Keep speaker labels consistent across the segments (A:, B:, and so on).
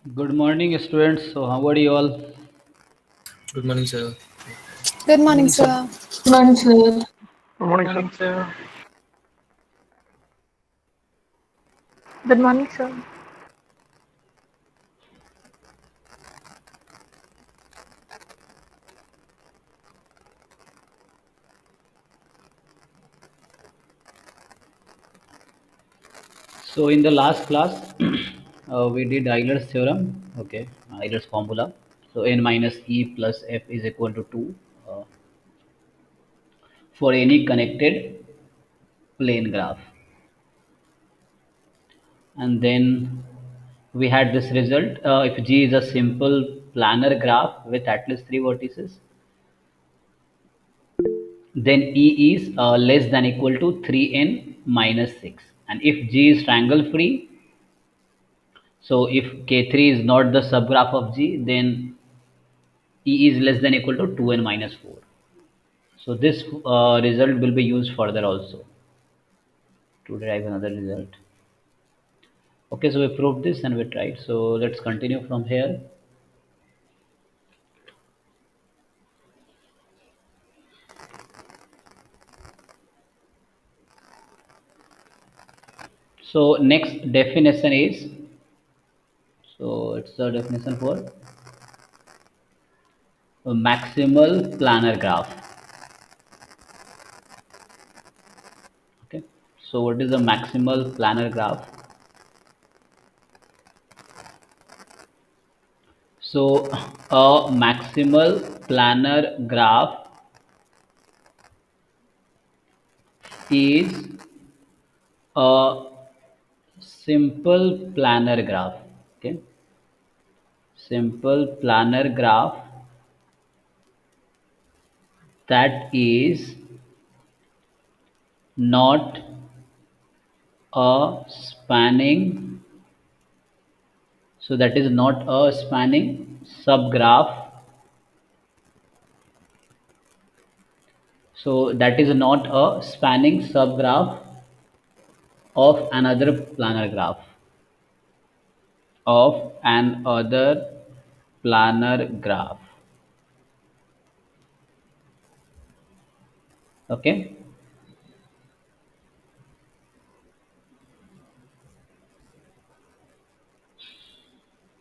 A: Good morning, students. So, how are you all?
B: Good morning, sir.
C: Good
D: Good
C: morning,
D: morning, sir.
C: sir.
E: Good morning, sir.
F: Good
D: Good
F: morning, sir.
D: morning, sir.
F: Good morning, sir.
A: So, in the last class, we did Euler's theorem. Okay, Euler's formula. So, n minus e plus f is equal to 2 uh, for any connected plane graph. And then we had this result. If G is a simple planar graph with at least three vertices, then E is less than equal to 3n minus 6. And if G is triangle free, so if K3 is not the subgraph of G, then E is less than equal to 2n minus 4. So this result will be used further also to derive another result. Okay, so we proved this and we tried. So let's continue from here. So next definition is, so it's the definition for a maximal planar graph. Okay, so what is a maximal planar graph? So a maximal planar graph is a simple planar graph. Okay, simple planar graph that is not a spanning, so that is not a spanning subgraph, so that is not a spanning subgraph of another planar graph, of another planar graph. Okay,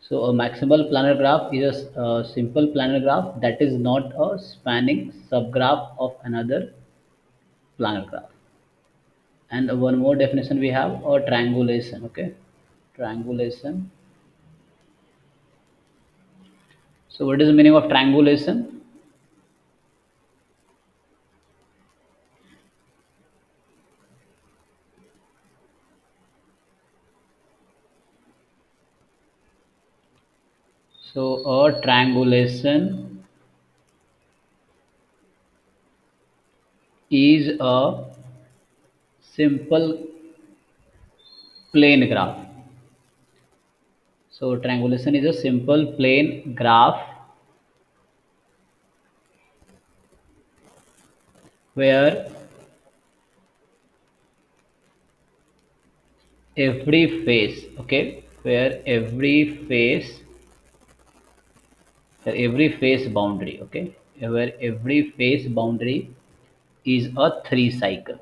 A: so a maximal planar graph is a simple planar graph that is not a spanning subgraph of another planar graph. And one more definition we have, a triangulation. Okay, triangulation. So what is the meaning of triangulation? So a triangulation is a simple plane graph. So triangulation is a simple plane graph where every face, okay, where every face boundary, okay, where every face boundary is a three cycle.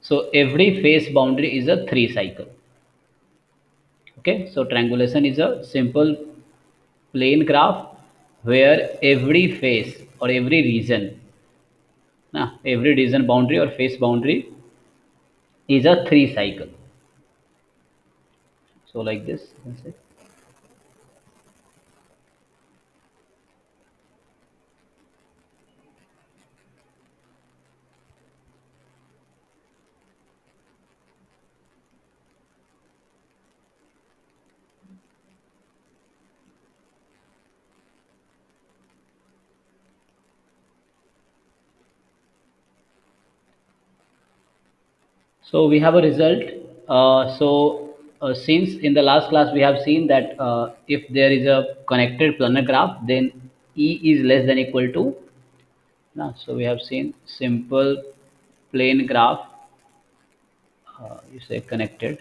A: So every face boundary is a three cycle. Okay, so triangulation is a simple plane graph where every face or every region, every region boundary or face boundary is a three cycle. So like this, you can say. So we have a result. Since in the last class we have seen that if there is a connected planar graph, then E is less than equal to. So we have seen simple plane graph. You say connected.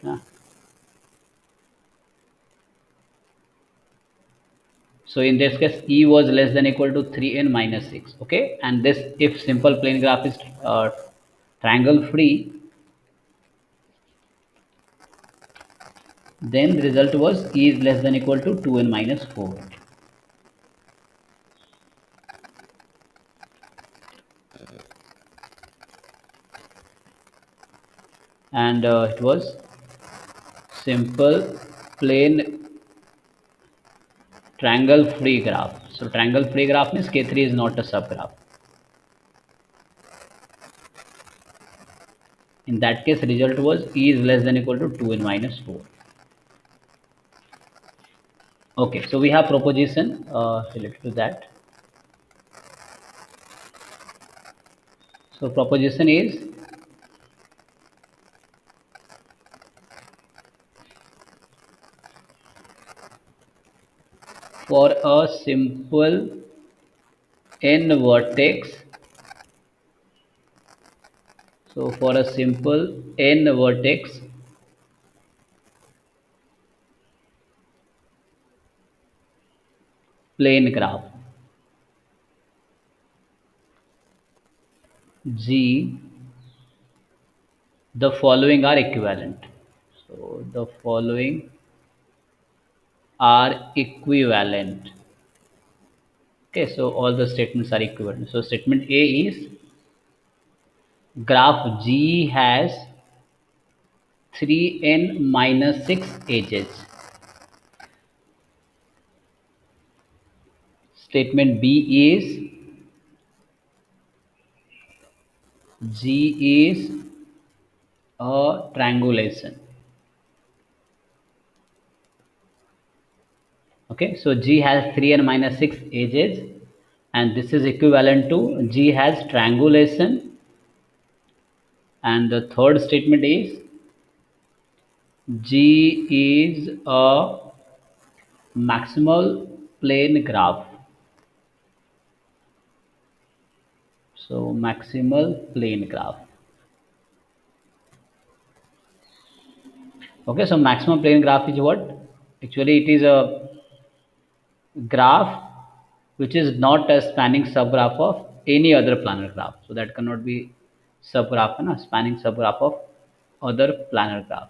A: So in this case, E was less than equal to 3n minus 6. Okay, and this, if simple plane graph is triangle free, then the result was E is less than equal to 2n minus 4. And it was simple plane triangle free graph. So triangle free graph means K3 is not a subgraph. In that case, result was E is less than equal to 2n minus 4. Okay, so we have proposition related to that. So proposition is, for a simple n vertex, so for a simple n vertex plane graph, G, the following are equivalent. So the following are equivalent. Okay, so all the statements are equivalent. So statement A is, graph G has 3n minus 6 edges. Statement B is, G is a triangulation. Okay, so G has 3n minus 6 edges, and this is equivalent to G has triangulation. And the third statement is, G is a maximal plane graph. So maximal plane graph. Okay, so maximum plane graph is what? Actually, it is a graph which is not a spanning subgraph of any other planar graph. So that cannot be subgraph, na? Spanning subgraph of other planar graph.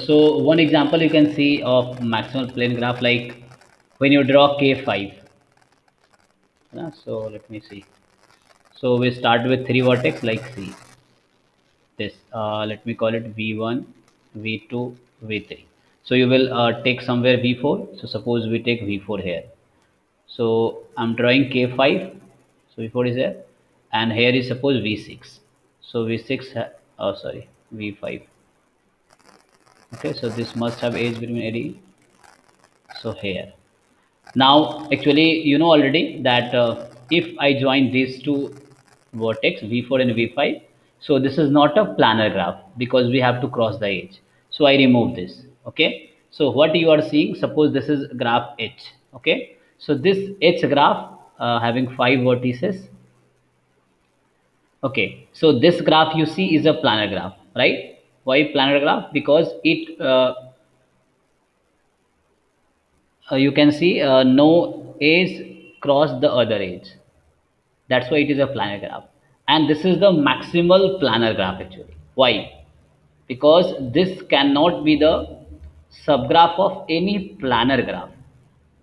A: So one example you can see of maximal plane graph, like when you draw K5. So let me see. So we start with three vertex like C. This let me call it V1, V2, V3. So you will take somewhere V4. So suppose we take V4 here. So I'm drawing K5. So V4 is here, and here is suppose V6. So V6, oh sorry, V5. Okay, so this must have edge between AD. So here. Now, actually, you know already that if I join these two vertex V4 and V5, so this is not a planar graph because we have to cross the edge. So I remove this. Okay. So what you are seeing, suppose this is graph H. Okay. So this H graph having five vertices. Okay. So this graph you see is a planar graph, right? Why planar graph? Because it you can see no edge cross the other edge. That's why it is a planar graph. And this is the maximal planar graph actually. Why? Because this cannot be the subgraph of any planar graph.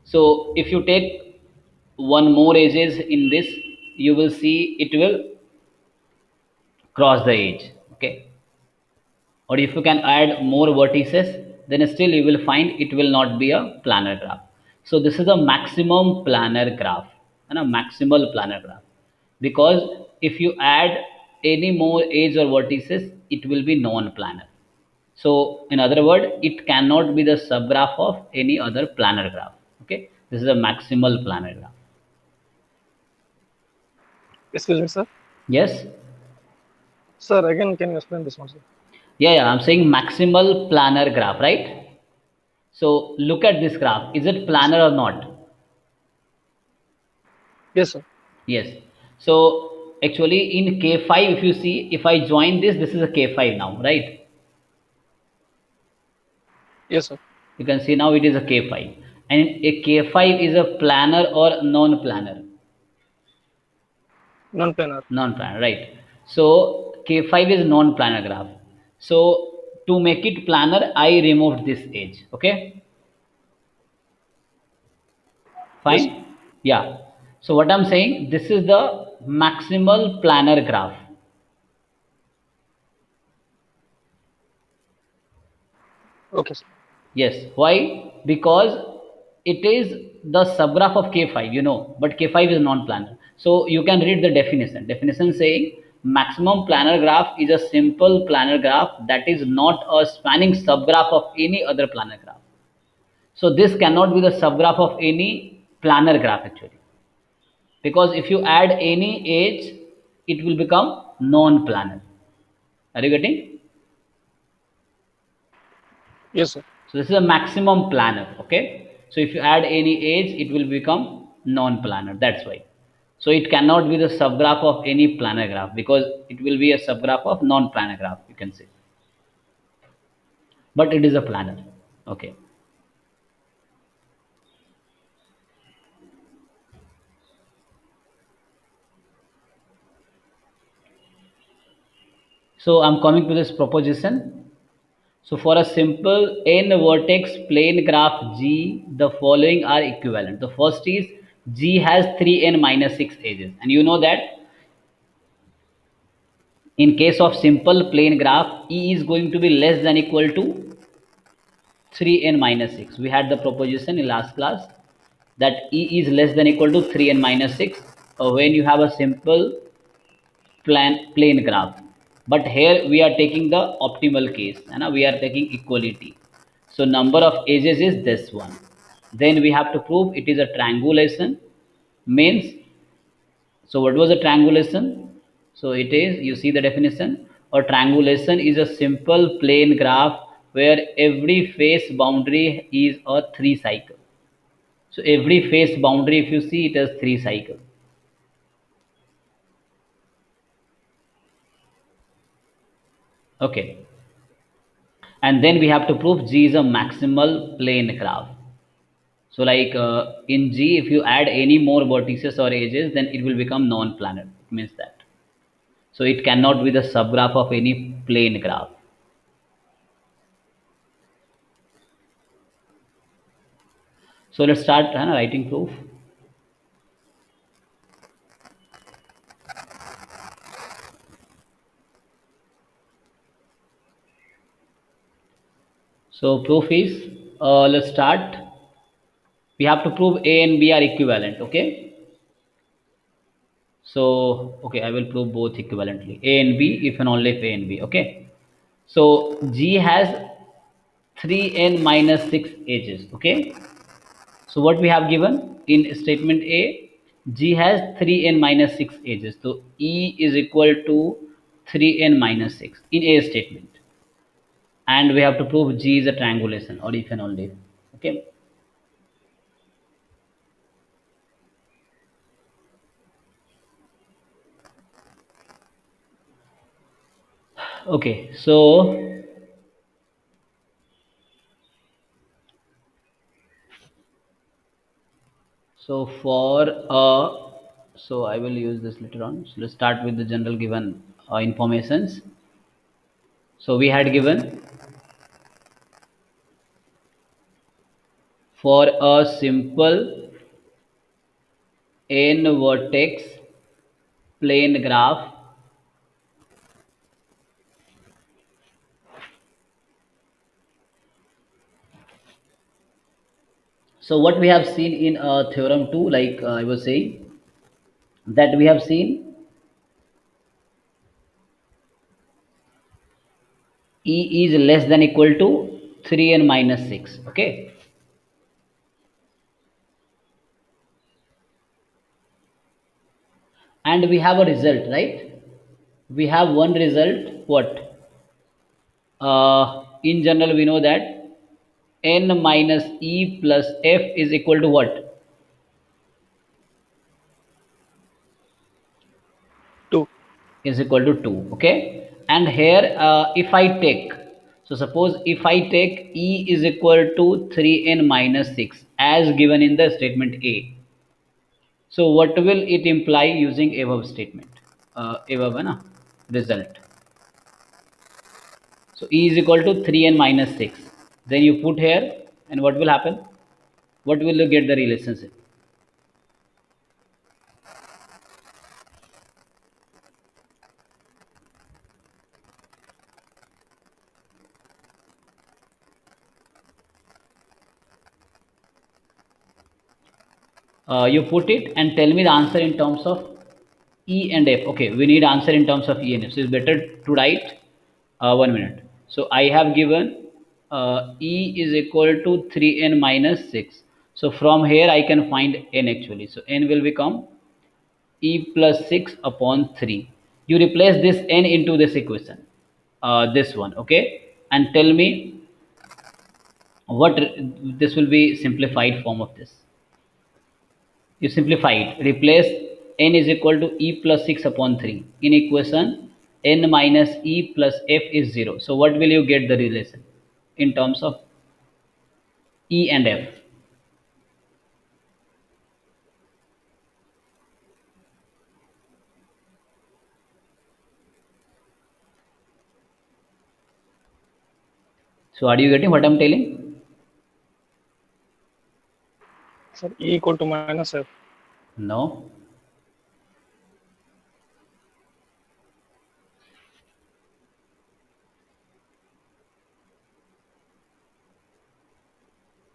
A: So if you take one more edges in this, you will see it will cross the edge. Okay. Or if you can add more vertices, then still you will find it will not be a planar graph. So this is a maximum planar graph and a maximal planar graph, because if you add any more edge or vertices, it will be non-planar. So in other words, it cannot be the subgraph of any other planar graph. Okay, this is a maximal planar graph.
C: Excuse me, sir.
A: Yes.
C: Sir, again, can you explain this one, sir?
A: Yeah, I'm saying maximal planar graph, right? So look at this graph. Is it
C: Yes.
A: planar or not?
C: Yes, sir.
A: Yes. So actually in K5, if you see, if I join this, this is a K5 now, right?
C: Yes, sir.
A: You can see now it is a K5. And a K5 is a planar or non-planar?
C: Non-planar.
A: Non-planar, right? So K5 is non-planar graph. So to make it planar, I removed this edge. Okay,
C: Yes, sir.
A: fine. Yeah. So what I'm saying, this is the maximal planar graph.
C: Okay, sir.
A: Yes. Why? Because it is the subgraph of K5, but K5 is non-planar. So you can read the definition. Definition saying maximum planar graph is a simple planar graph that is not a spanning subgraph of any other planar graph. So this cannot be the subgraph of any planar graph actually. Because if you add any edge, it will become non-planar. Are you getting?
C: Yes, sir.
A: So this is a maximum planar, okay? So if you add any edge, it will become non-planar. That's why. So it cannot be the subgraph of any planar graph because it will be a subgraph of non-planar graph, you can say. But it is a planar. Okay. So I'm coming to this proposition. So for a simple n vertex plane graph G, the following are equivalent. The first is G has 3n minus 6 edges. And you know that in case of simple plane graph, E is going to be less than equal to 3n minus 6. We had the proposition in last class that E is less than equal to 3n minus 6 when you have a simple plane graph. But here we are taking the optimal case, and we are taking equality. So number of edges is this one. Then we have to prove it is a triangulation. Means, so what was a triangulation? So it is, you see the definition. A triangulation is a simple plane graph where every face boundary is a 3 cycle. So every face boundary, if you see, it has 3 cycle. Okay. And then we have to prove G is a maximal plane graph. So like in G, if you add any more vertices or edges, then it will become non-planar. It means that. So it cannot be the subgraph of any plane graph. So let's start writing proof. So proof is, let's start. We have to prove A and B are equivalent. Okay. So okay, I will prove both equivalently. A and B, if and only if A and B. Okay. So G has 3n minus 6 edges. Okay. So what we have given in statement A, G has 3n minus 6 edges. So E is equal to 3n minus 6 in A statement. And we have to prove G is a triangulation or if and only if. Okay. Okay. So for so I will use this later on. So let's start with the general given informations. So we had given for a simple n vertex plane graph. So what we have seen in theorem 2, like I was saying, that we have seen E is less than equal to 3n minus 6. Okay. and we have a result, right? We have one result. What? In general, we know that n minus e plus f is equal to what?
C: 2.
A: Is equal to 2. Okay, and here if I take, so suppose if I take e is equal to 3n minus 6 as given in the statement A, so what will it imply using above statement, above है ना result? So e is equal to 3n minus 6, then you put here, and what will happen? What will you get the relationship? You put it and tell me the answer in terms of E and F. Okay, we need answer in terms of E and F. So it's better to write 1 minute. So I have given E is equal to 3n minus 6. So from here I can find n actually. So n will become E plus 6 upon 3. You replace this n into this equation, this one, okay? And tell me what this will be simplified form of this. You simplify it. Replace n is equal to e plus 6 upon 3. In equation, n minus e plus f is 0. So what will you get the relation in terms of e and f? So are you getting what I'm telling?
C: Sir, E equal to minus F.
A: No.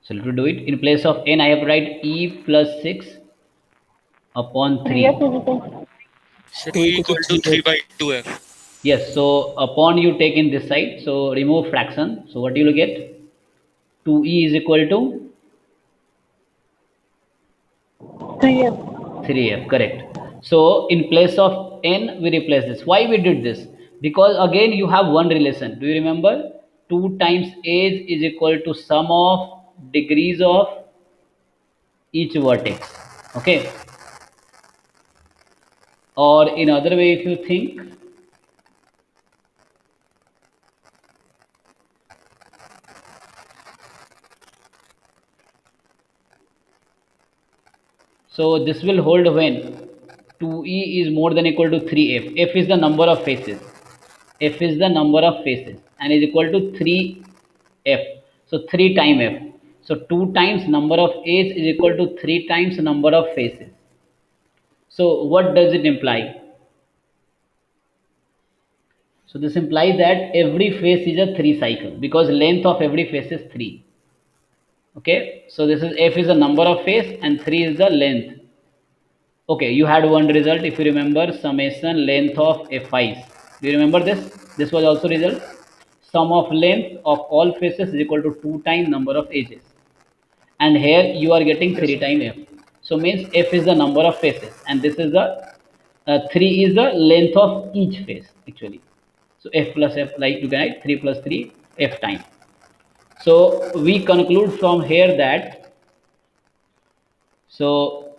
A: So let me do it. In place of n, I have to write e plus 6 upon 3.
F: 3f is equal.
B: So
C: 2
B: 2
C: equal
B: equal
C: to
B: to 3
C: 3f.
B: by 2f.
A: Yes, so upon you take in this side, so remove fraction. So what you will get? 2e is equal to
F: 3f.
A: 3f, correct. So in place of n, we replace this. Why we did this? Because again you have one relation. Do you remember? 2 times age is equal to sum of degrees of each vertex. Okay. Or in other way, if you think, so this will hold when 2e is more than equal to 3f. F is the number of faces. F is the number of faces and is equal to 3f. So 3 times f. So 2 times number of age is equal to 3 times number of faces. So what does it imply? So this implies that every face is a 3 cycle because length of every face is 3. Okay, so this is f is the number of face and 3 is the length. Okay, you had one result if you remember, summation length of fi's. Do you remember this? This was also result. Sum of length of all faces is equal to 2 times number of edges. And here you are getting
C: Yes,
A: 3
C: sir.
A: times f. So means f is the number of faces and this is the 3 is the length of each face actually. So f plus f, like you can write 3 plus 3 f time. So we conclude from here that, so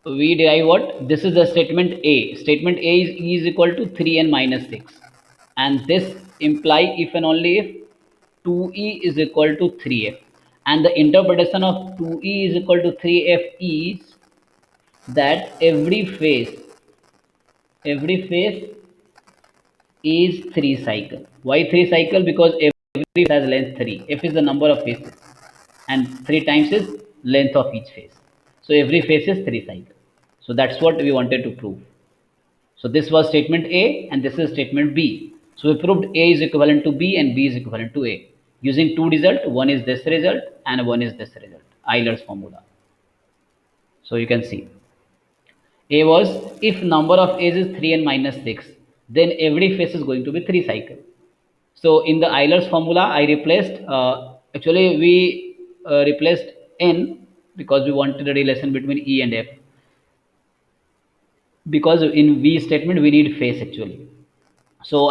A: we derive what? This is the statement A. Statement A is E is equal to 3n minus 6. And this imply if and only if 2e is equal to 3f. And the interpretation of 2e is equal to 3f is that every phase is 3 cycle. Why 3 cycle? Because every phase has length 3. F is the number of phases and 3 times is length of each phase. So every phase is 3 cycle. So that's what we wanted to prove. So this was statement A and this is statement B. So we proved A is equivalent to B and B is equivalent to A using two results. One is this result and one is this result. Euler's formula. So you can see A was if number of A's is 3 and minus 6, then every phase is going to be 3 cycle. So in the Euler's formula, I replaced, actually we replaced n because we wanted a relation between E and F. because in V statement we need phase actually. So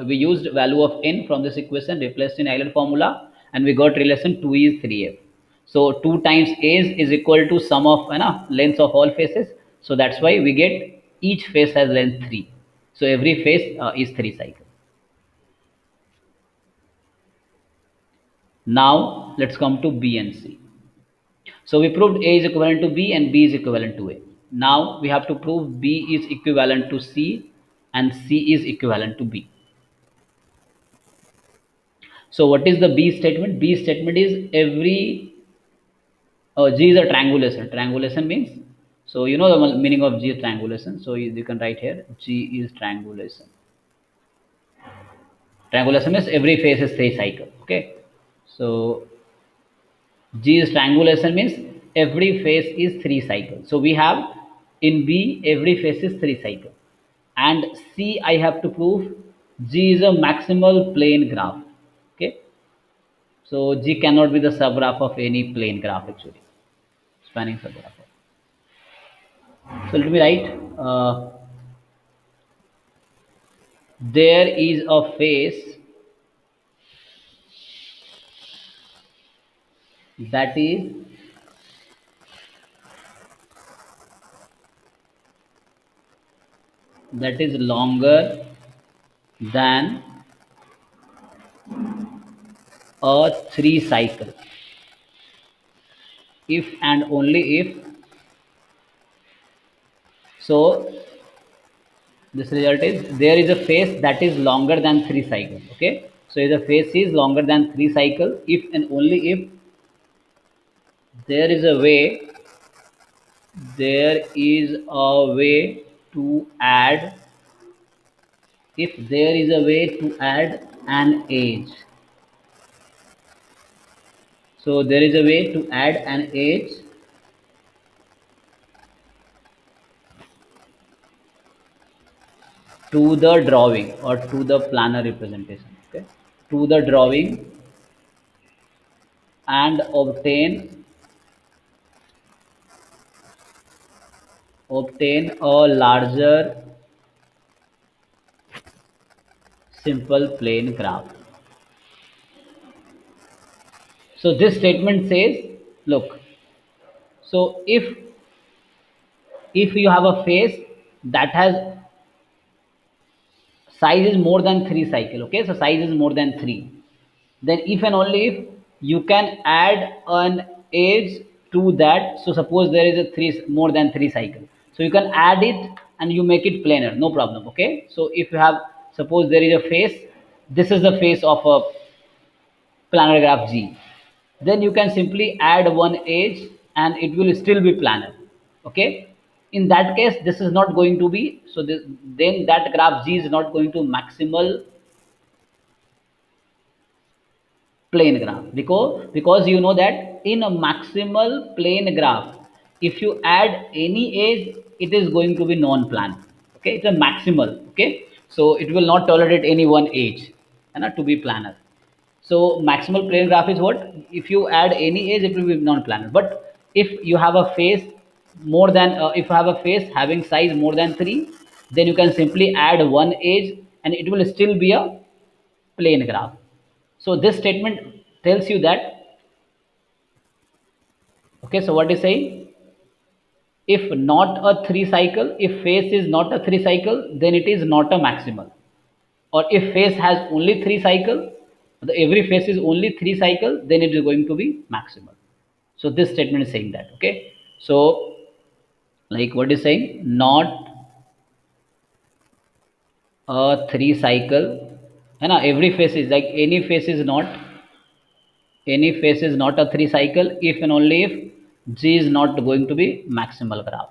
A: we used value of n from this equation, replaced in Euler formula, and we got relation 2 is 3f. So 2 times a is equal to sum of lengths of all faces. So that's why we get each face has length 3. So every face is 3 cycles. Now let's come to B and C. So we proved A is equivalent to B and B is equivalent to A. Now we have to prove B is equivalent to C and C is equivalent to B. So what is the B statement? B statement is every G is a triangulation. Triangulation means, so you know the meaning of G is triangulation. So you can write here G is triangulation. Triangulation means every face is 3 cycle. Okay. So G is triangulation means every face is 3 cycles. So we have in B every face is 3 cycles. And C I have to prove G is a maximal plane graph. Okay. So G cannot be the subgraph of any plane graph actually. Spanning subgraph. So let me write. There is a face that is longer than a 3 cycle if and only if, so this result is there is a face that is longer than 3 cycle. Okay, so if the face is longer than 3 cycle if and only if there is a way there is a way to add if there is a way to add an edge. So there is a way to add an edge to the drawing or to the planar representation. Okay, to the drawing and obtain a larger simple plane graph. So this statement says, look, so if you have a face that has size is more than 3 cycle, okay, so size is more than 3, then if and only if you can add an edge to that. So suppose there is a 3 more than 3 cycle, so you can add it and you make it planar, no problem. Okay, so if you have, suppose there is a face, this is the face of a planar graph G, then you can simply add one edge and it will still be planar. Okay, in that case this is not going to be, so then that graph G is not going to maximal plane graph, because you know that in a maximal plane graph if you add any edge it is going to be non-plan. Okay, it's a maximal. Okay, so it will not tolerate any one edge and to be planar. So maximal plane graph is what, if you add any edge it will be non-planar. But if you have a face more than if you have a face having size more than 3, then you can simply add one edge and it will still be a plane graph. So this statement tells you that, okay, so what is saying? If not a 3 cycle, if face is not a 3 cycle, then it is not a maximal. Or if face has only 3 cycle, every face is only 3 cycle, then it is going to be maximal. So this statement is saying that. Okay, so like what is saying? Not a 3 cycle, and every face is like any face is not a 3 cycle if and only if G is not going to be maximal graph.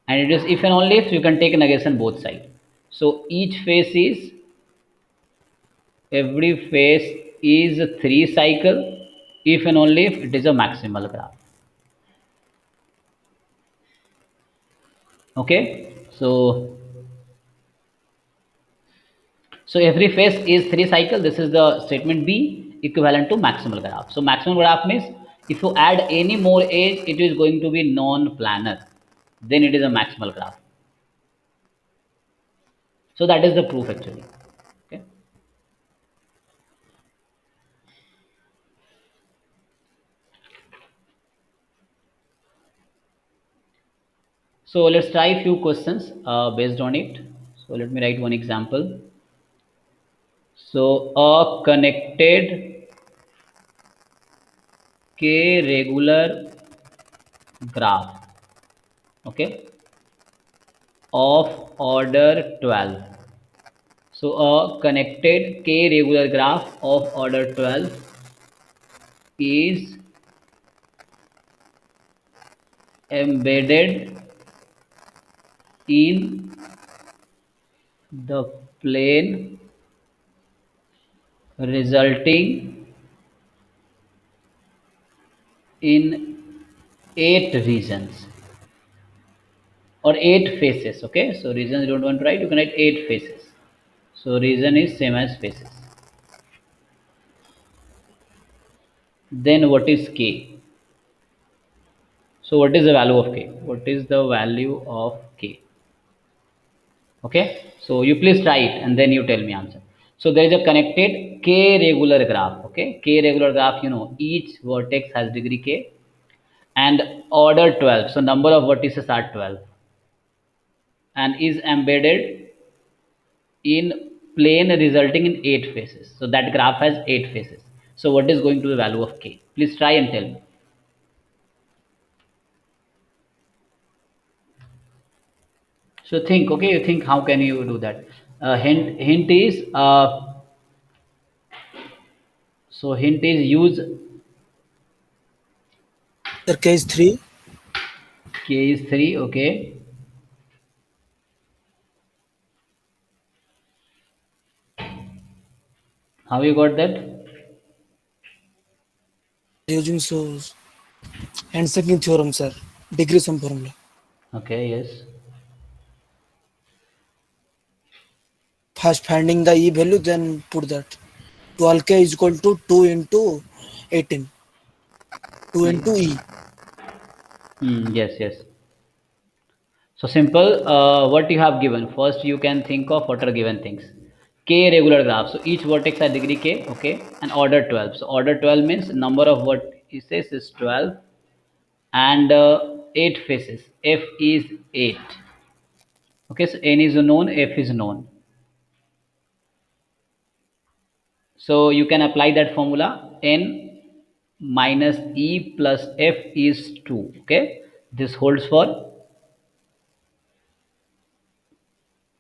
A: And it is if and only if you can take negation both sides. So every face is 3 cycle if and only if it is a maximal graph. Okay, so every face is 3 cycle. This is the statement B, equivalent to maximal graph. So maximal graph means if you add any more edge, it is going to be non-planar. then it is a maximal graph. So that is the proof actually. Okay. So let's try a few questions based on it. So let me write one example. So a connected k regular graph, okay, of order 12. So a connected k regular graph of order 12 is embedded in the plane resulting in 8 regions or 8 faces. Okay, so regions you don't want to write, you can write 8 faces. So region is same as faces. Then what is k? So what is the value of k? What is the value of k? Okay, so you please try it and then you tell me answer. So there is a connected k regular graph. Okay, k regular graph, you know, each vertex has degree k and order 12, so number of vertices are 12 and is embedded in plane resulting in 8 faces. So that graph has 8 faces. So what is going to be the value of k? Please try and tell me. So think, okay, you think how can you do that? Hint is so hint is use
B: Sir, K is 3.
A: k is 3. Okay, how you got that?
B: Using so Hansen theorem, sir. Degree sum formula.
A: Okay, yes.
B: First finding the E value, then put that. 12K is equal to 2 into 18. 2 into E.
A: Yes, yes. So simple. What you have given first, you can think of what are given things. K regular graph. So each vertex has degree k. Okay, and order 12. So order 12 means number of vertices is 12 and 8 faces. F is 8. Okay, so n is known, f is known. So you can apply that formula. N minus e plus f is 2. Okay, this holds for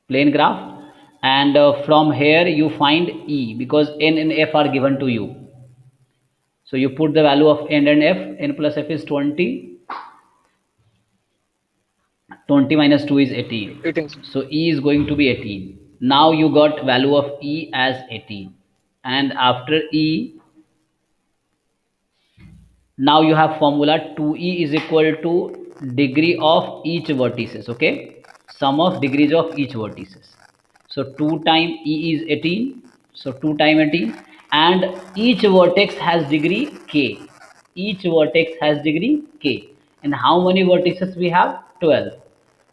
A: plane graph, and from here you find e because n and f are given to you. So you put the value of n and f. N plus f is 20. 20 minus 2 is 18.
C: 18.
A: So e is going to be 18. Now you got value of e as 18, and after e, now you have formula 2e is equal to degree of each vertices. Okay, sum of degrees of each vertices. So 2 time e is 18, so 2 time 18, and each vertex has degree k. Each vertex has degree k, and how many vertices we have? 12.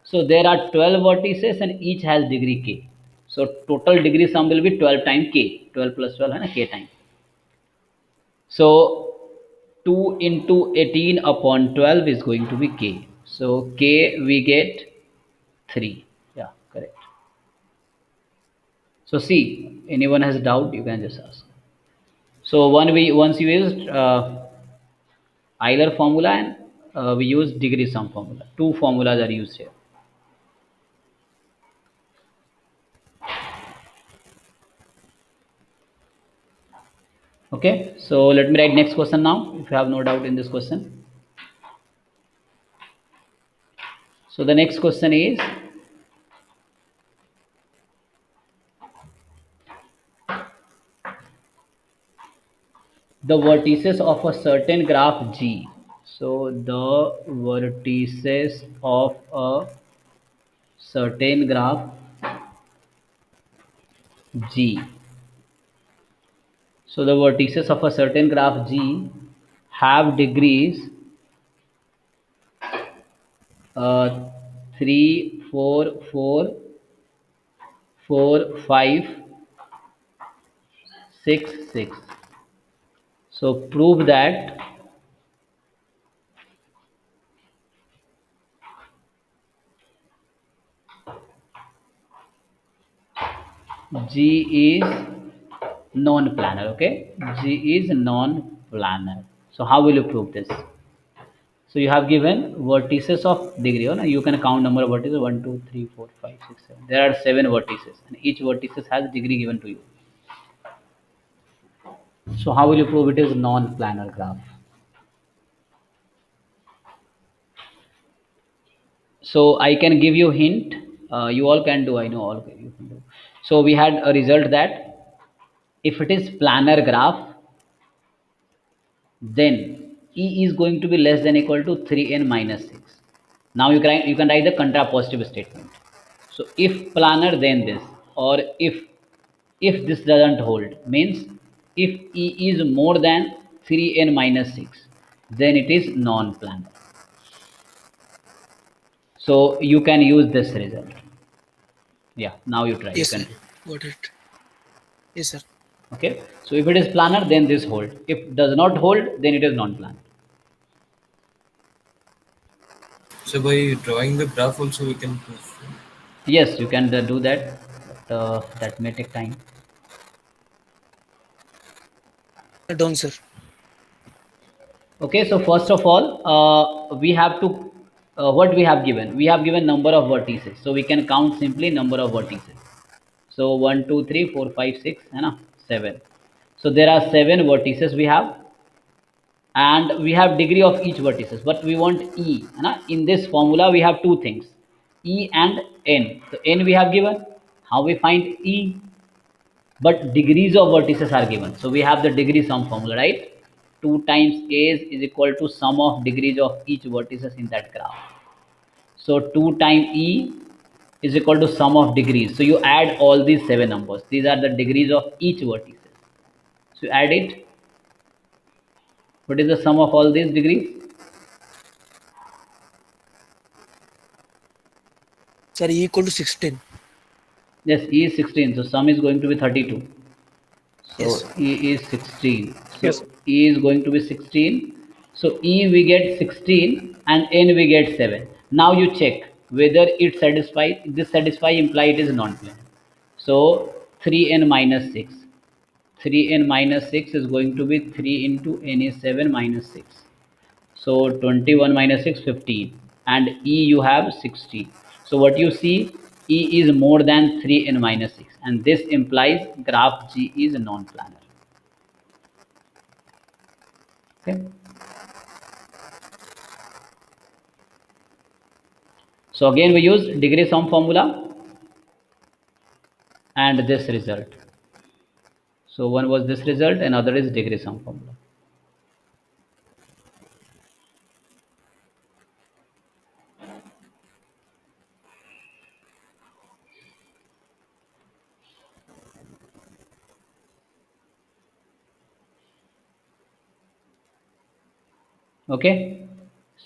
A: So there are 12 vertices and each has degree k. So total degree sum will be 12 times k. 12 plus 12 and k time. So 2 into 18 upon 12 is going to be k. So k we get 3. Yeah, correct. So see, anyone has doubt, you can just ask. So once you used Euler formula and we use degree sum formula. Two formulas are used here. Okay, so let me write next question now if you have no doubt in this question. So the next question is, the vertices of a certain graph G. So the vertices of a certain graph G. So the vertices of a certain graph G have degrees 3 4 4 4 5 6 6. So prove that G is non-planar. Okay, G is non-planar. So how will you prove this? So you have given vertices of degree. Or you can count number of vertices: 1, 2, 3, 4, 5, 6, 7. There are 7 vertices, and each vertices has degree given to you. So how will you prove it is non-planar graph? So I can give you hint. You all can do. I know all you can do. So we had a result that if it is planar graph, then E is going to be less than equal to 3n minus 6. Now you can write the contrapositive statement. So if planar, then this, or if this doesn't hold, means if E is more than 3n minus 6, then it is non-planar. So you can use this result. Yeah, now you try. You
B: Yes,
A: can
B: sir.
A: do.
B: Got it. Yes, sir.
A: Okay. So if it is planar, then this hold. If does not hold, then it is non-planar.
D: So by drawing the graph also we can prove.
A: Yes, you can do that, but that may take time.
B: Done, sir.
A: Okay, so first of all, we have to what we have given. We have given number of vertices, so we can count simply number of vertices. So 1, 2, 3, 4, 5, 6, है ना 7. So there are 7 vertices we have, and we have degree of each vertices. But we want E, है ना? In this formula we have two things, E and N. So N we have given. How we find E? But degrees of vertices are given. So we have the degree sum formula, right? 2 times A is equal to sum of degrees of each vertices in that graph. So 2 times E is equal to sum of degrees. So you add all these 7 numbers. These are the degrees of each vertices. So you add it. What is the sum of all these degrees?
B: Sir, E equal to 16.
A: Yes, E is 16. So sum is going to be 32. So
B: Yes.
A: E is 16. So
C: Yes.
A: E is going to be 16. So E we get 16 and N we get 7. Now you check whether it satisfies. This satisfy imply it is non-planar. So 3n minus 6. 3n minus 6 is going to be 3 into n is 7 minus 6. So 21 minus 6, 15. And E you have 16. So what you see, E is more than 3n minus 6. And this implies graph G is non-planar. Okay. So again we use degree sum formula and this result. So one was this result and other is degree sum formula. Okay.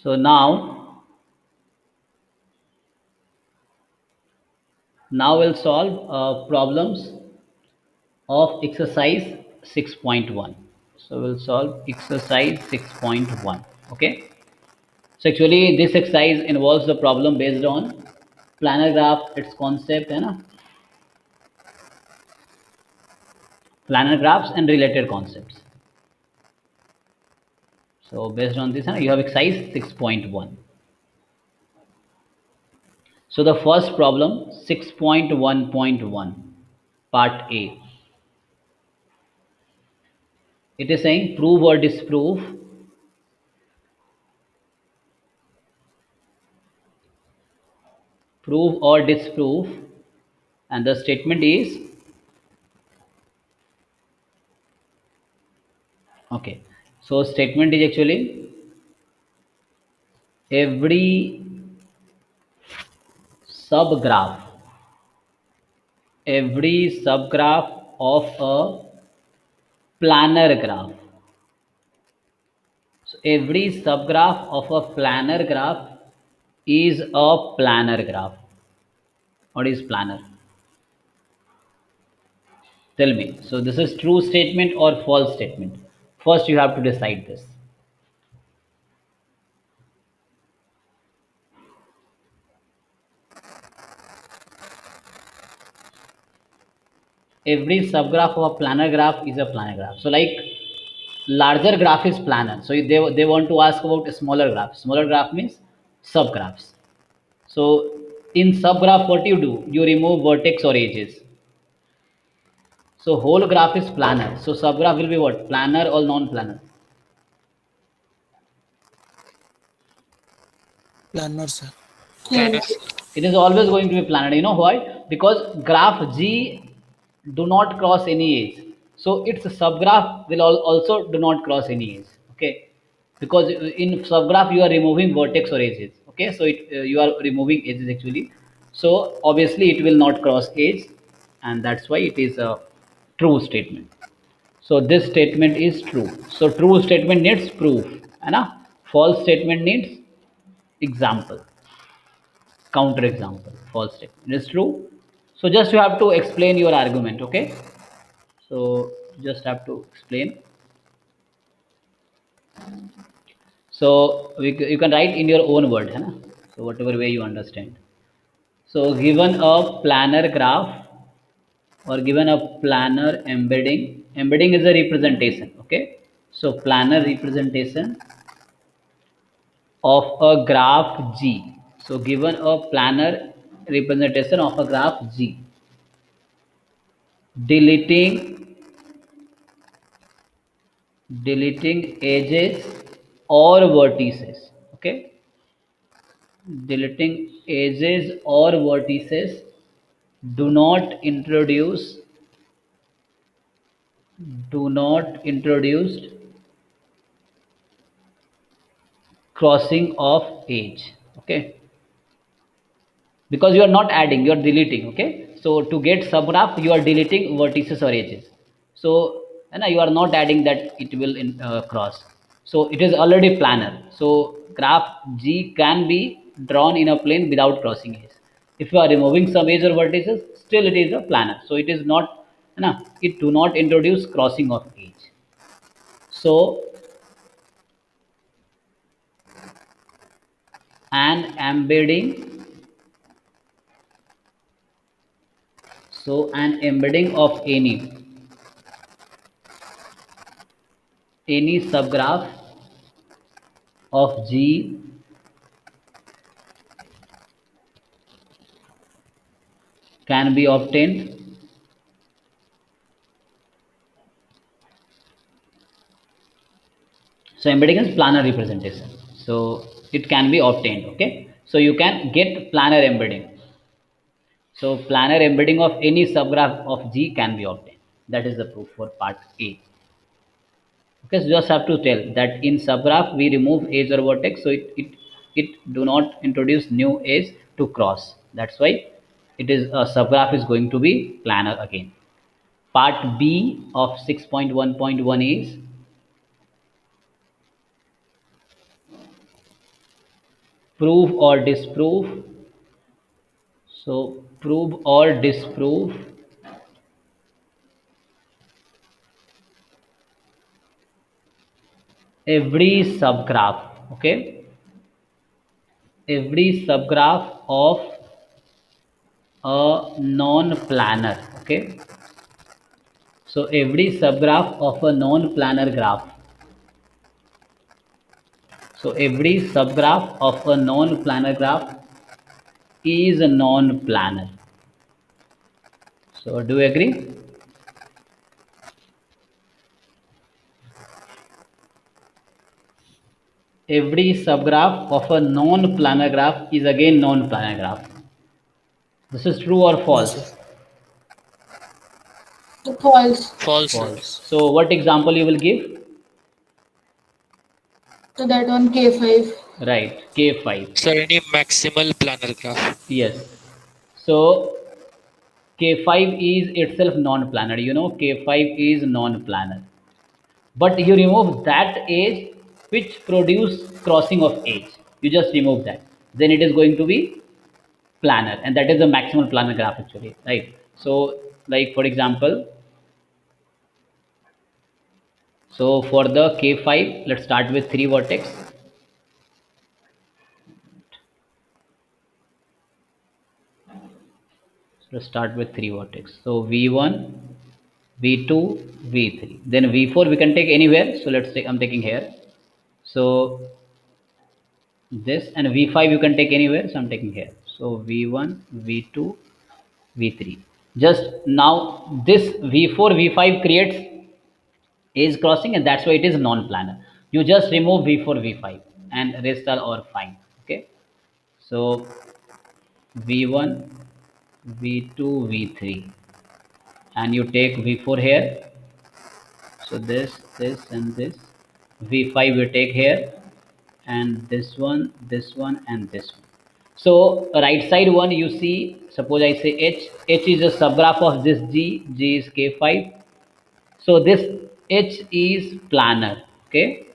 A: So now we'll solve problems of exercise 6.1. So we'll solve exercise 6.1. Okay. So actually this exercise involves the problem based on planar graph, its concept, है ना? Planar graphs and related concepts. So based on this, you have exercise 6.1. So the first problem, 6.1.1, part A. It is saying prove or disprove and the statement is okay. So statement is actually every subgraph of a planar graph. So every subgraph of a planar graph is a planar graph. What is planar? Tell me. So this is true statement or false statement. First, you have to decide this. Every subgraph of a planar graph is a planar graph. So like larger graph is planar. So they want to ask about a smaller graph. Smaller graph means subgraphs. So in subgraph, what you do? You remove vertex or edges. So whole graph is planar. So subgraph will be what? Planar or non-planar?
B: Planner, sir.
F: Planner.
A: It is always going to be planar. You know why? Because graph G do not cross any edge. So its subgraph will also do not cross any edge. Okay, because in subgraph you are removing vertex or edges. Okay, so you are removing edges actually. So obviously it will not cross edge, and that's why it is a true statement. So this statement is true. So true statement needs proof, है ना? False statement needs example, counter example. False statement is true. So just you have to explain your argument. Okay. So just have to explain. So you can write in your own word, है ना? So whatever way you understand. So given a planar graph or given a planar embedding is a representation. Okay. So planar representation of a graph G. So given a planar representation of a graph G, deleting edges or vertices. Okay, deleting edges or vertices do not introduce do not introduce crossing of edge. Okay, because you are not adding, you are deleting. Okay, so to get subgraph you are deleting vertices or edges. So you are not adding that it will cross. So it is already planar. So graph G can be drawn in a plane without crossing edge. If you are removing some edge or vertices, still it is a planar. So it is not, it do not introduce crossing of edge. So an embedding, an embedding of any subgraph of G can be obtained so embedding is planar representation, so it can be obtained. Okay, so you can get planar embedding. So planar embedding of any subgraph of G can be obtained. That is the proof for part A. Okay, so just have to tell that in subgraph we remove edge or vertex, so it do not introduce new edge to cross. That's why it is a subgraph is going to be planar again. Part B of 6.1.1 is prove or disprove. So prove or disprove every subgraph. Okay, every subgraph of a non-planar. Okay, so every subgraph of a non-planar graph. So every subgraph of a non-planar graph is a non-planar. So do you agree? Every subgraph of a non-planar graph is again non-planar graph. This is true or
B: No,
A: false?
B: sir.
F: False.
C: False.
A: False. So what example you will give?
F: So that one K5.
A: Right, K5.
C: Sir, any maximal planar graph?
A: Yes. So K5 is itself non-planar. You know, K5 is non-planar. But you remove that edge which produce crossing of edge. You just remove that. then it is going to be planar, and that is the maximal planar graph actually, right? So like for example, so for the K5, let's start with 3 vertex. So let's start with 3 vertex. So V1, V2, V3. Then V4 we can take anywhere. So let's say I'm taking here. So this, and V5 you can take anywhere. So I'm taking here. So V1, V2, V3. Just now this V4, V5 creates edge crossing, and that's why it is non-planar. You just remove V4, V5 and rest are all fine. Okay. So V1, V2, V3, and you take V4 here. So this, and this. V5 you take here, and this one, and this one. So right side one you see, suppose I say H is a subgraph of this G is K5. So this H is planar, okay,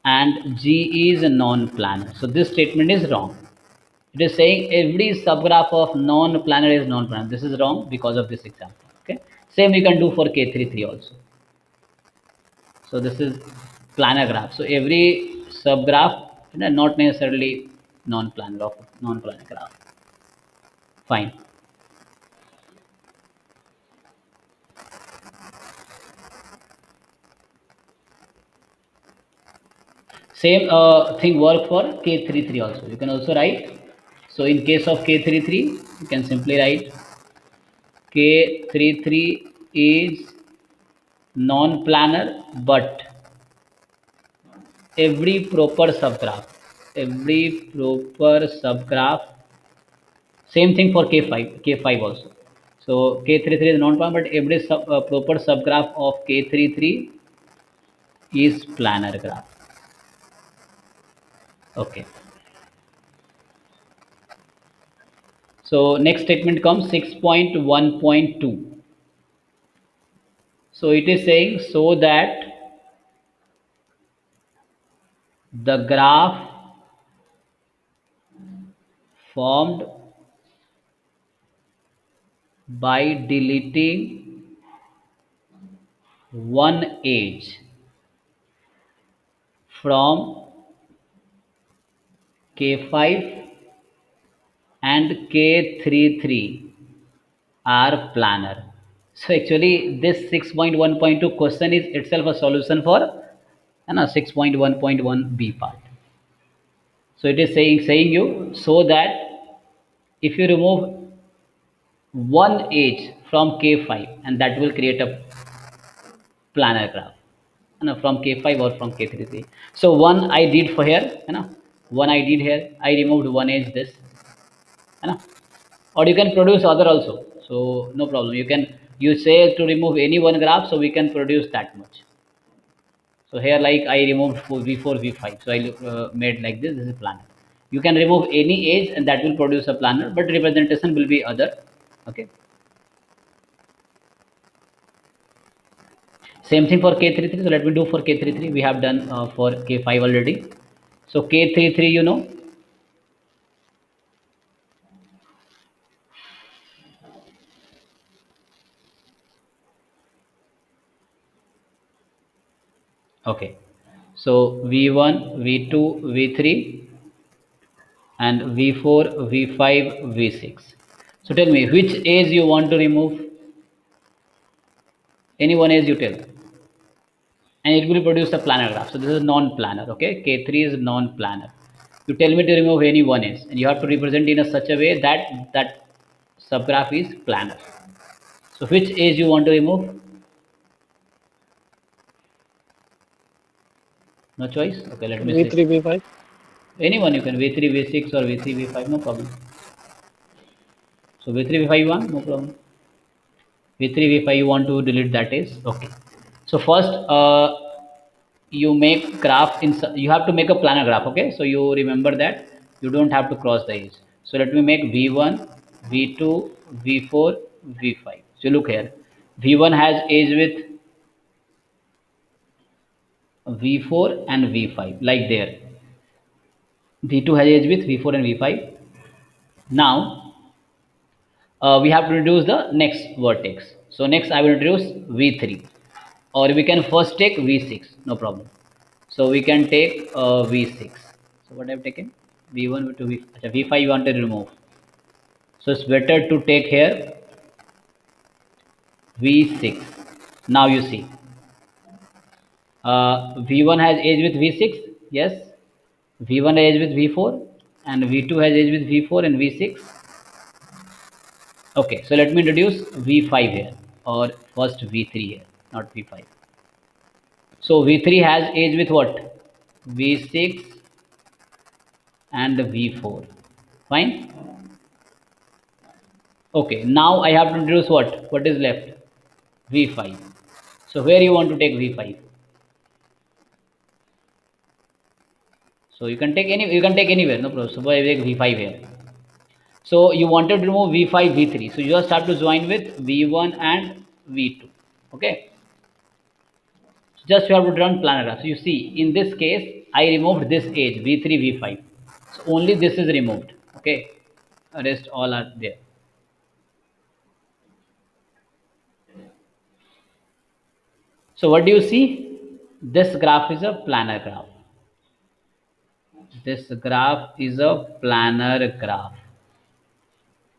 A: and G is non-planar. So this statement is wrong. It is saying every subgraph of non-planar is non-planar. This is wrong because of this example. Okay. Same you can do for K33 also. So this is planar graph. So every subgraph, not necessarily non-planar of non-planar graph. Fine. Same thing work for K33 also. You can also write. So in case of K33, you can simply write K33 is non-planar, but every proper subgraph, same thing for K5 also. So K33 is non-planar, but every proper subgraph of K33 is planar graph. Okay. So next statement comes 6.1.2. So it is saying so that the graph formed by deleting one edge from K5 and K33 are planar. So actually this 6.1.2 question is itself a solution for 6.1.1b part. So it is saying you so that if you remove one edge from K5, and that will create a planar graph, from K5 or from K33. So one I did for here, one I did here, I removed one edge this, or you can produce other also. So no problem. You say to remove any one graph, so we can produce that much. So here like I removed V4, V5. So I made like this. This is planar. You can remove any edge, and that will produce a planar, but representation will be other. Okay. Same thing for K33. So let me do for K33. We have done for K5 already. So K33, okay. So V1, V2, V3, and V4, V5, V6. So tell me which edge you want to remove. Any one edge you tell, and it will produce a planar graph. So this is non-planar. Okay, K3 is non-planar. You tell me to remove any one edge, and you have to represent in a such a way that that subgraph is planar. So which edge you want to remove? No choice. Okay, let me see.
B: V3, V5.
A: Anyone you can V3, V6 or V3, V5. No problem. So V3, V5 one, no problem. V3, V5 you want to delete that is okay. So first you make graph in, you have to make a planar graph. Okay, so you remember that you don't have to cross the edge. So let me make V1, V2, V4, V5. So look here, V1 has edge with V4 and V5 like there. V2 has edge with V4 and V5. Now we have to introduce the next vertex. So next I will introduce V3, or we can first take V6, no problem. So we can take V6. So what I've taken? V1 to V, V5 you want to remove. So it's better to take here V6. Now you see V1 has edge with V6, yes. V1 has edge with V4, and V2 has edge with V4 and V6. Okay, so let me introduce V5 here, or first V3 here, not V5. So V3 has edge with what? V6 and V4. Fine. Okay, now I have to introduce what? What is left? V5. So where you want to take V5? So you can take any, you can take anywhere, no problem. So I take V5 here. So you wanted to remove V5, V3. So you just have to join with V1 and V2. Okay. So just you have to run planar graph. So you see, in this case, I removed this edge V3, V5. So only this is removed. Okay. Rest all are there. So what do you see? This graph is a planar graph. This graph is a planar graph.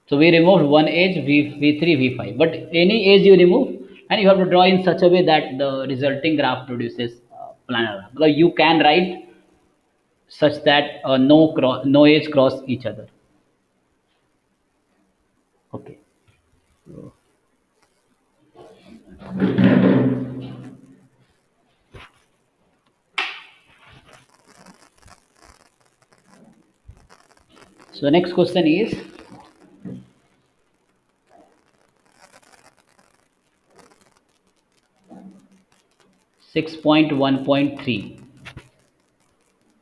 A: So we removed one edge V3, V5. But any edge you remove, and you have to draw in such a way that the resulting graph produces planar graph. Because you can write such that no edge cross each other. Okay. So next question is 6.1.3,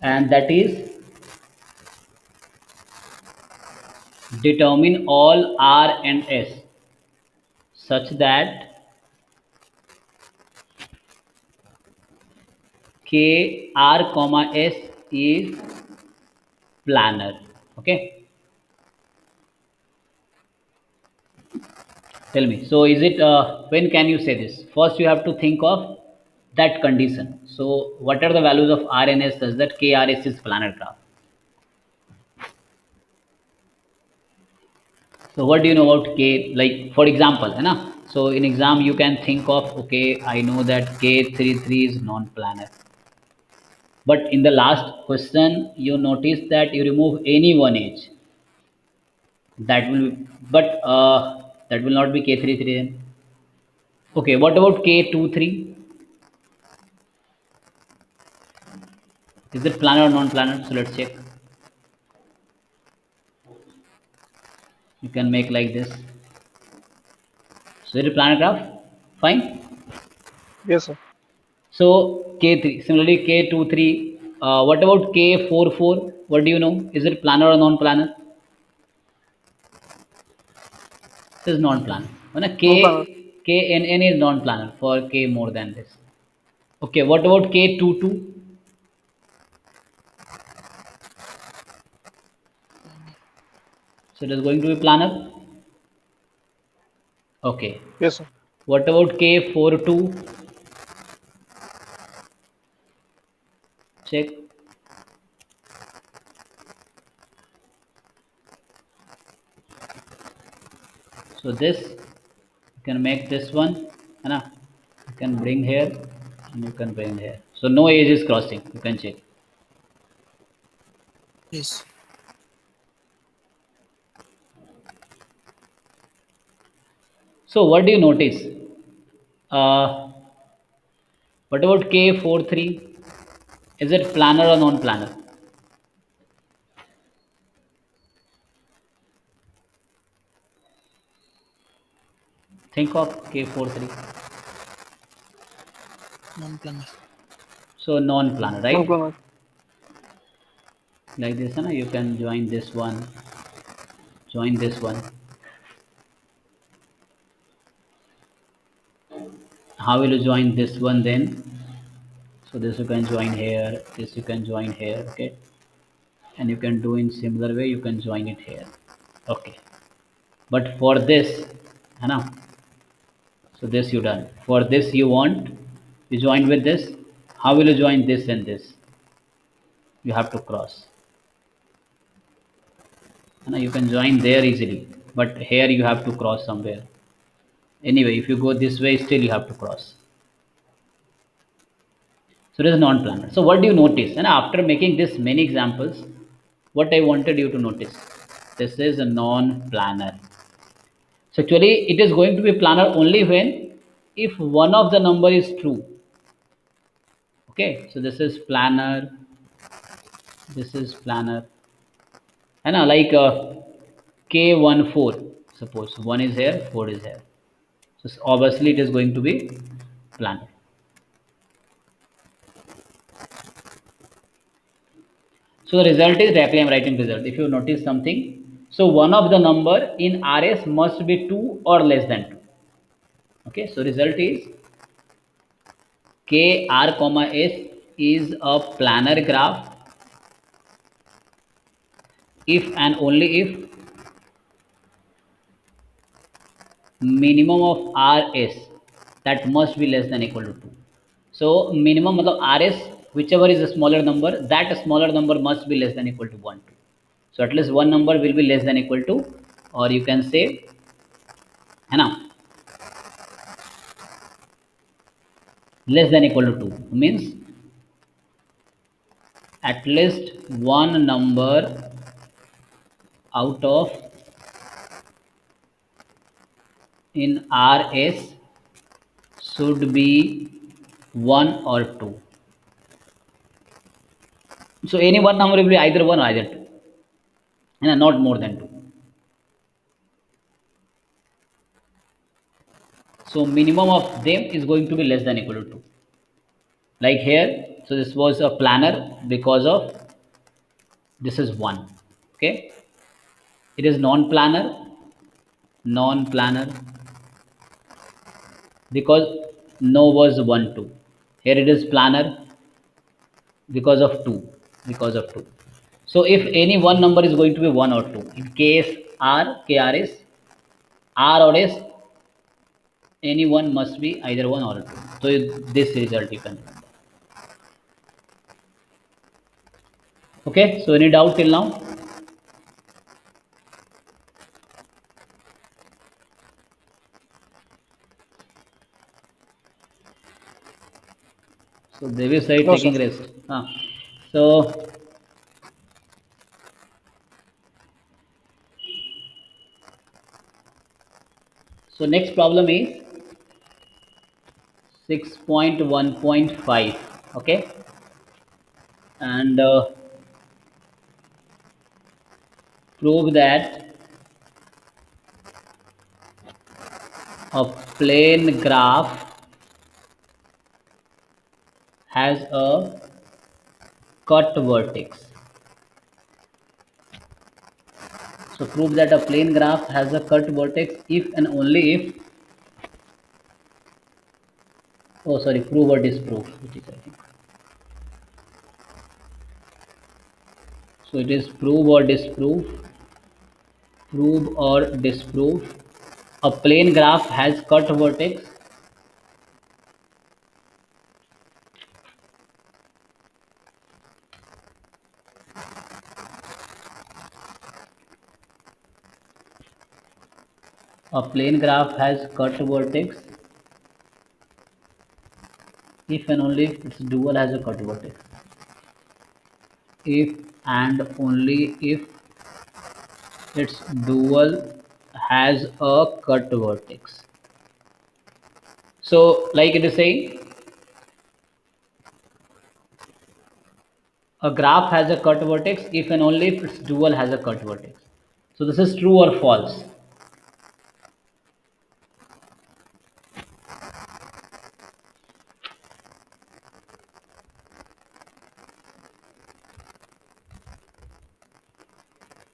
A: and that is determine all R and S such that K R comma S is planar. Okay. Tell me. So is it when can you say this? First you have to think of that condition. So what are the values of R and S such that KRS is planar graph? So what do you know about K? Like for example, है ना? So in exam you can think of, okay, I know that K33 is non-planar. But in the last question you notice that you remove any one edge. That will, but that will not be K33 then. Okay, what about K23? Is it planar or non-planar? So let's check. You can make like this. So is it planar graph? Fine.
E: Yes, sir.
A: So K3. Similarly K23. What about K44? What do you know? Is it planar or non-planar? This is non-planar.
E: Non-planar.
A: KNN is non-planar for K more than this. Okay. What about K22? So it is going to be planar. Okay.
E: Yes, sir.
A: What about K42? Check. So this you can make this one, है you can bring here and you can bring here. So no edge is crossing. You can check.
B: Yes.
A: So what do you notice? Uh, what about K43? Is it planar or non-planar? Think of K43.
B: Non-planar.
A: So non-planar, right?
E: Non-planar.
A: Like this, na? You can join this one, join this one. How will you join this one then? So this you can join here, this you can join here, okay? and you can do in similar way, you can join it here. Okay, but for this, है ना, so this you done. For this you want, you join with this. How will you join this and this? You have to cross, है ना, you can join there easily, but here you have to cross somewhere. Anyway, if you go this way, still you have to cross. So it is non-planar. So what do you notice? And after making this many examples, what I wanted you to notice, this is a non-planar. So actually it is going to be planar only when if one of the number is true. Okay, so this is planar, this is planar, and like K14, suppose 1 is here, 4 is here. So obviously it is going to be planar. So the result is directly I am writing result. If you notice something, so one of the number in RS must be 2 or less than 2. Okay, so result is K R comma S is a planar graph if and only if minimum of RS that must be less than equal to 2. So minimum मतलब RS whichever is a smaller number, that smaller number must be less than equal to 1 2. So at least one number will be less than equal to, or you can say, है ना, less than equal to 2 means at least one number out of in RS should be 1 or 2. So any one number will be either 1 or either 2, and not more than 2. So minimum of them is going to be less than equal to 2. Like here, so this was a planar because of this is 1. Okay, it is non-planar, non-planar because no was 1 2. Here it is planar because of 2, because of 2. So if any one number is going to be 1 or 2, in case R, KR is R or S, any one must be either 1 or 2. So this result you can remember. Okay, so any doubt till now? So Devi said
E: No,
A: taking
E: sir.
A: rest. So next problem is 6.1.5. Okay, and prove that a plane graph has a cut vertex. So prove that a plane graph has a cut vertex if and only if, oh sorry, prove or disprove, which is I think. So it is prove or disprove, prove or disprove. A plane graph has cut vertex a plane graph has cut vertex if and only if its dual has a cut vertex. If and only if its dual has a cut vertex. So like it is saying, a graph has a cut vertex if and only if its dual has a cut vertex. So this is true or false?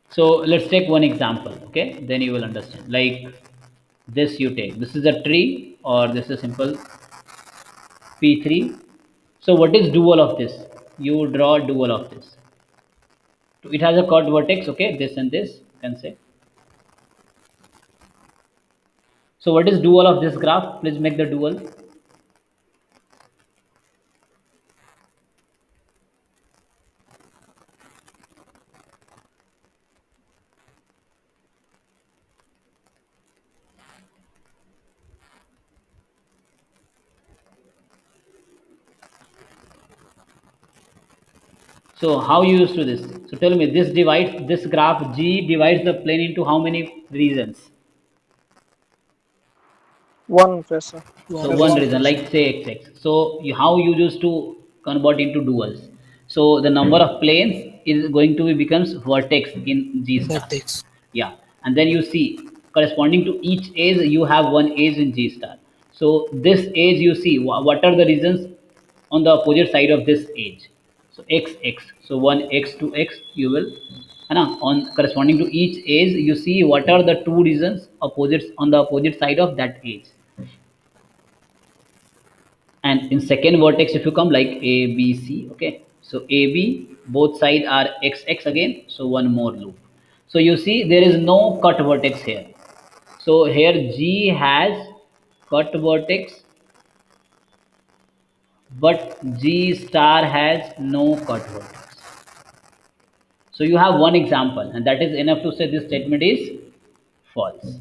A: So let's take one example, okay? Then you will understand. Like this you take. This is a tree or this is simple P3. So what is dual of this? You draw dual of this. It has a cut vertex, okay, this and this, you can say. So what is dual of this graph? Please make the dual. So how you used to this? So tell me, this graph G divides the plane into how many regions?
E: One, yes, sir.
A: So
B: One
E: Yes,
A: one
E: sir.
B: region.
A: region, like say XX. So how you used to convert into duals? So the number of planes is going to be becomes vertex in G star.
B: Vertex.
A: Yeah, and then you see corresponding to each edge you have one edge in G star. So this edge you see what are the regions on the opposite side of this edge. So X X. So one X to X you will, on corresponding to each edge you see what are the two regions opposites on the opposite side of that edge. And in second vertex if you come like a b c, okay, so a b both side are x x again, so one more loop. So you see there is no cut vertex here. So here G has cut vertex, but G star has no cut vertex. So you have one example and that is enough to say this statement is false.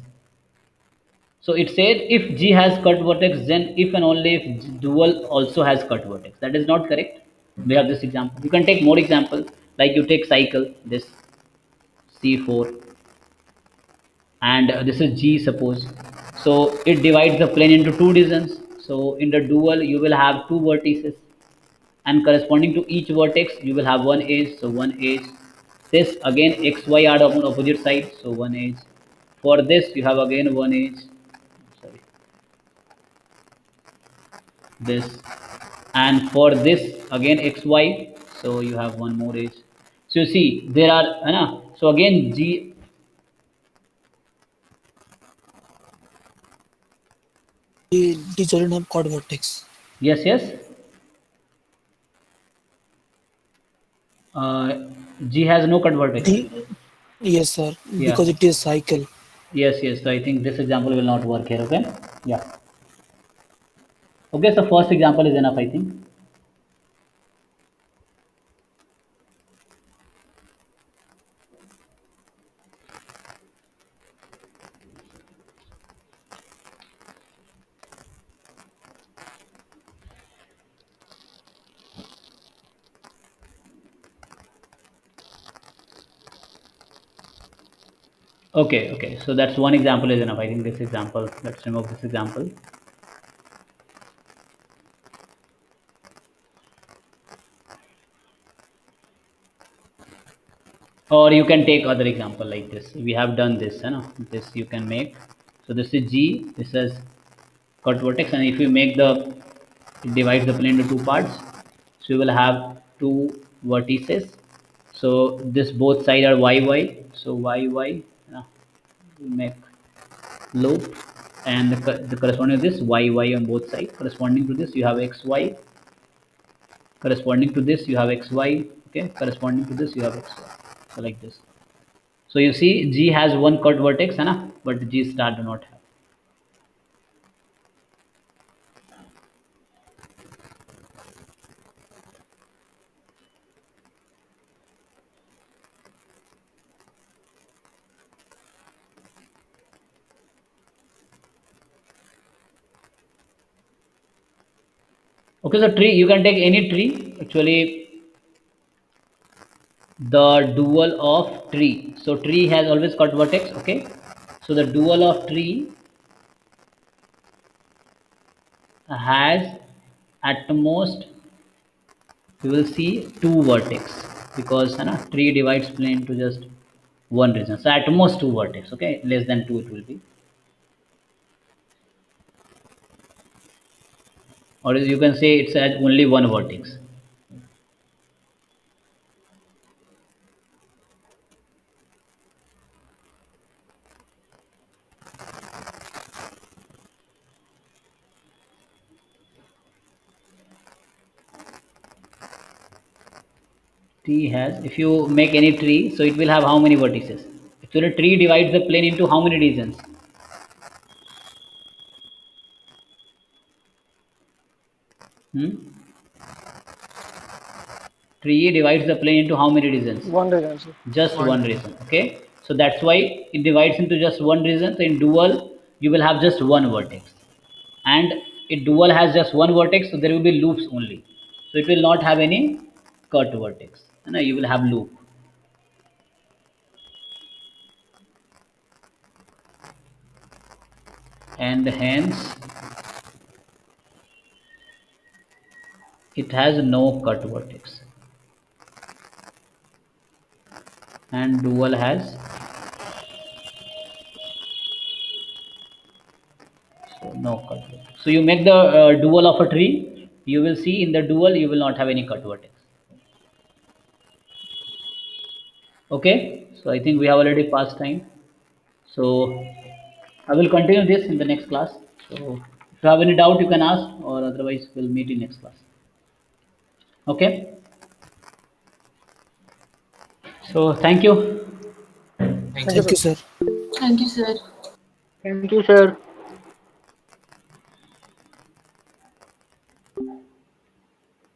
A: So it said if G has cut vertex, then if and only if dual also has cut vertex. That is not correct. We have this example. You can take more example, like you take cycle, this C4, and this is G suppose. So it divides the plane into two regions. So in the dual, you will have two vertices, and corresponding to each vertex, you will have one edge. So one edge. This again x y are on opposite side. So one edge. For this, you have again one edge. Sorry, this, and for this again xy, so you have one more edge. So you see there are so again G.
B: It doesn't have cut vertex.
A: Yes, yes. uh, G has no cut vertex.
B: D, yes, sir.
A: Yeah,
B: Because it is cycle.
A: yes, yes, so I think this example will not work here, okay. Yeah, okay, so first example is enough, I think. Okay, okay, so that's one example is enough, I think. This example, let's remove this example. Or you can take other example like this. We have done this, this you can make. So this is G, this is cut vertex, and if you make the, it divides the plane into two parts, so you will have two vertices. So this both side are y, so y, you make loop, and the corresponding to this y on both sides, corresponding to this you have xy, corresponding to this you have xy, okay, corresponding to this you have xy, so like this. So you see G has one cut vertex, but G star do not have. Okay, so tree, you can take any tree actually. The dual of tree, so tree has always cut vertex, okay. So the dual of tree has at most, you will see two vertex, because tree divides plane to just one region, so at most two vertex, okay, less than two it will be. Or you can say it's at only one vertex. T has, if you make any tree, so it will have how many vertices? Actually, tree divides the plane into how many regions? Hmm? Tree divides the plane into how many regions?
E: One region, sir.
A: Just one region. Okay, so that's why it divides into just one region. So in dual, you will have just one vertex, and if dual has just one vertex, so there will be loops only. So it will not have any cut vertex. No, you will have loop, and hence it has no cut vertex, and dual has, so no cut vertex. So you make the dual of a tree, you will see in the dual you will not have any cut vertex. Okay, so I think we have already passed time. So I will continue this in the next class. So if you have any doubt, you can ask, or otherwise we'll meet in next class. Okay. So thank you.
D: Thank
E: Thank
D: you.
E: you,
B: Thank you,
E: sir.
B: sir.
F: Thank you, sir.
E: Thank you, sir.